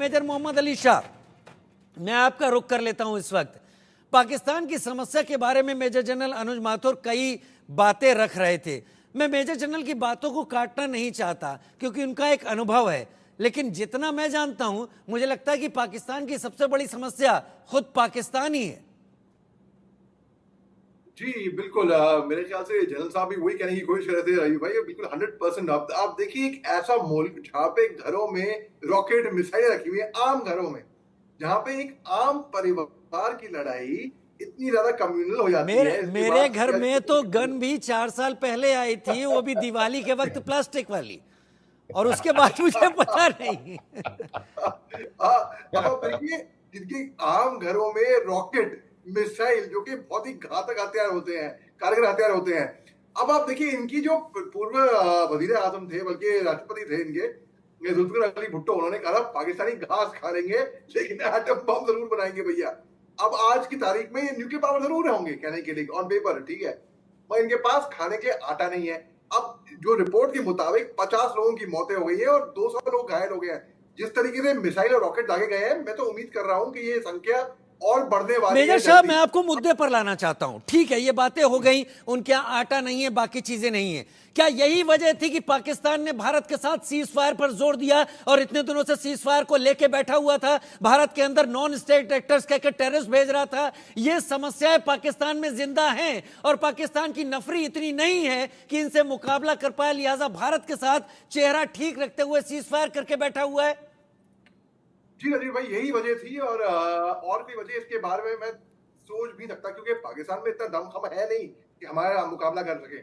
Major Mohammad Ali Shah, मैं आपका रुख कर लेता हूं। इस वक्त पाकिस्तान की समस्या के बारे में मेजर जनरल अनुज माथुर कई बातें रख रहे थे। मैं मेजर जनरल की बातों को काटना नहीं चाहता क्योंकि उनका एक अनुभव है, लेकिन जितना मैं जानता हूं मुझे लगता है कि पाकिस्तान की सबसे बड़ी समस्या खुद पाकिस्तान ही है। जी बिल्कुल। मेरे ख्याल से जनरल साहब भी वही कहने की कोशिश कर रहे थे राजीव भाई, बिल्कुल 100%। आप देखिए एक ऐसा मुल्क जहाँ पे घरों में रॉकेट मिसाइलें रखी हुई है, आम घरों में, जहाँ पे एक आम परिवार की लड़ाई इतनी ज्यादा कम्युनल हो जाती है। इसके मेरे बाद घर में तो गन भी 4 साल पहले आई थी, वो भी दिवाली के वक्त प्लास्टिक वाली, और उसके बाद मुझे पता नहीं। अब देखिए जिनके आम घरों में रॉकेट मिसाइल जो कि बहुत ही घातक हथियार होते हैं, कारगर हथियार होते हैं। अब आप देखिए इनकी जो पूर्व वजीर आजम थे, बल्कि राष्ट्रपति थे इनके, जुल्फिकार अली भुट्टो, उन्होंने कहा पाकिस्तानी घास खा लेंगे लेकिन एटम बम जरूर बनाएंगे भैया। अब आज की तारीख में ये न्यूक्लियर पावर जरूर होंगे कहने के लिए ऑन पेपर, ठीक है, पर इनके पास खाने के आटा नहीं है। अब जो रिपोर्ट के मुताबिक 50 लोगों की मौतें हो गई है और 200 लोग घायल हो गए हैं। जिस तरीके से मिसाइल और रॉकेट दागे गए हैं, मैं तो उम्मीद कर रहा हूं कि ये संख्या और बढ़ने वाली है। मेजर साहब, मैं आपको मुद्दे पर लाना चाहता हूं। ठीक है, ये बातें हो गई, उनके यहाँ आटा नहीं है, बाकी चीजें नहीं है। क्या यही वजह थी कि पाकिस्तान ने भारत के साथ सीज फायर पर जोर दिया और इतने दिनों से सीज फायर को लेके बैठा हुआ था, भारत के अंदर नॉन स्टेट एक्टर्स कहकर टेररिस्ट भेज रहा था? ये समस्याएं पाकिस्तान में जिंदा हैं और पाकिस्तान की नफरी इतनी नहीं है कि इनसे मुकाबला कर पाए, लिहाजा भारत के साथ चेहरा ठीक रखते हुए सीज फायर करके बैठा हुआ है। जी राजीव भाई, यही वजह थी और भी वजह इसके बारे में मैं सोच भी सकता, क्योंकि पाकिस्तान में इतना दमखम है नहीं कि हमारा मुकाबला कर सके।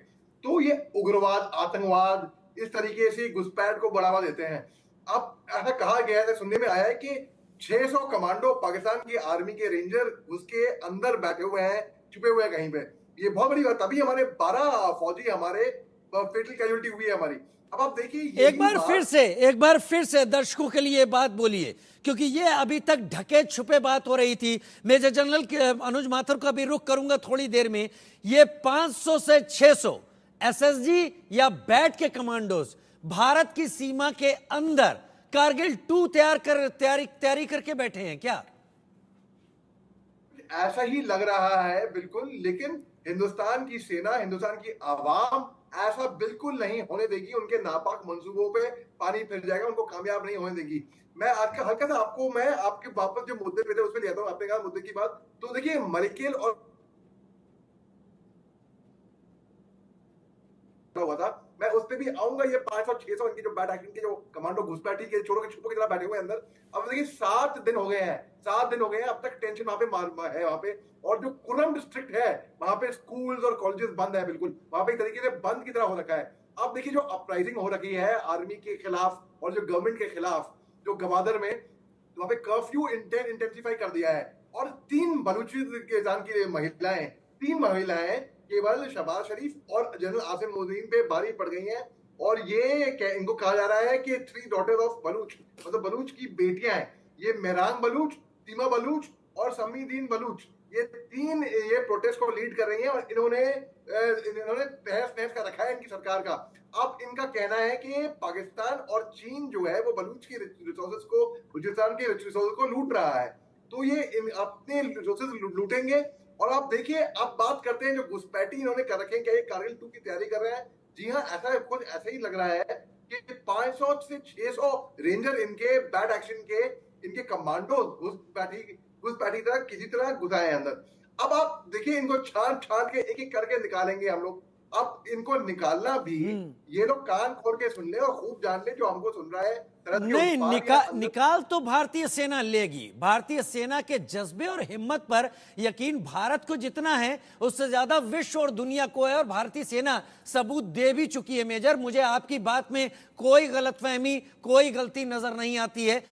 तो ये उग्रवाद, आतंकवाद, इस तरीके से घुसपैठ को बढ़ावा देते हैं। अब ऐसा कहा गया है, सुनने में आया है कि 600 कमांडो पाकिस्तान की आर्मी के रेंजर उसके अंदर बैठे हुए हैं, छुपे हुए हैं कहीं पे। ये बहुत बड़ी बात। तभी हमारे 12 फौजी हमारे फेटल कैजुअलिटी हुई है हमारी। अब आप देखिए एक बार फिर से दर्शकों के लिए बात बोलिए, क्योंकि ये अभी तक ढके छुपे बात हो रही थी। मेजर जनरल अनुज माथुर का भी रुख करूंगा थोड़ी देर में। ये 500 से 600 एसएसजी या बैट के कमांडोज भारत की सीमा के अंदर कारगिल 2 तैयारी करके बैठे हैं क्या? ऐसा ही लग रहा है बिल्कुल, लेकिन हिंदुस्तान की सेना, हिंदुस्तान की आवाम ऐसा बिल्कुल नहीं होने देगी। उनके नापाक मंसूबों पे पानी फिर जाएगा, उनको कामयाब नहीं होने देगी। मैं आज का हल्का सा आपको, मैं आपके वापस जो मुद्दे पे थे उस पर ले आता हूँ। आपने कहा मुद्दे की बात, तो देखिए मरिकेल और हुआ था, मैं उस पर भी आऊंगा। ये 500-600 इनके जो बैट एक्शन के जो कमांडो घुसपैठी के छोरों के छुपो की तरह बैठे हुए अंदर। अब देखिए 7 दिन हो गए हैं, 7 दिन हो गए हैं, अब तक टेंशन वहां पे है वहां पे। और जो कुरम डिस्ट्रिक्ट है वहां पे स्कूल्स और कॉलेजेस बंद है, बिल्कुल वहां पे एक तरीके से बंद की तरह हो रखा है। अब देखिए जो अपराइजिंग हो रखी है आर्मी के खिलाफ और जो गवर्नमेंट के खिलाफ, जो गवादर में वहां पे कर्फ्यू इंटेंसिफाई कर दिया है। और 3 बलूचिस्तान की महिलाएं, 3 महिलाएं केवल शहबाज शरीफ और जनरल आसिम मुद्दीन पे भारी पड़ गई हैं। और ये इनको कहा जा रहा है कि 3 डॉटर्स ऑफ बलूच, मतलब बलूच की बेटियां हैं। ये मेहरान बलूच, सीमा बलूच और समीदीन बलूच, ये 3 ये प्रोटेस्ट को लीड कर रही हैं। और इन्होंने तहस नहस कर रखा है इनकी सरकार का। अब इनका कहना है कि पाकिस्तान और चीन जो है वो बलूच की रिसोर्सेज को, बलूचिस्तान के रिसोर्सेज को लूट रहा है। तो ये अपने रिसोर्सेज लूटेंगे। और आप देखिए, आप बात करते हैं जो घुसपैठी इन्होंने कर रखे हैं, क्या ये कारगिल 2 की तैयारी कर रहे हैं? जी हाँ, ऐसा कुछ ऐसा ही लग रहा है कि 500 से 600 रेंजर इनके बैट एक्शन के, इनके कमांडो घुसपैठी तरह किसी तरह घुसाए अंदर। अब आप देखिए इनको छान छान के एक एक करके निकालेंगे हम लोग। अब इनको निकालना भी, ये लोग कान खोल के सुन ले और खूब जान ले जो हमको सुन रहा है। नहीं, निकाल तो भारतीय सेना लेगी। भारतीय सेना के जज्बे और हिम्मत पर यकीन भारत को जितना है उससे ज्यादा विश्व और दुनिया को है, और भारतीय सेना सबूत दे भी चुकी है। मेजर, मुझे आपकी बात में कोई गलतफहमी, कोई गलती नजर नहीं आती है।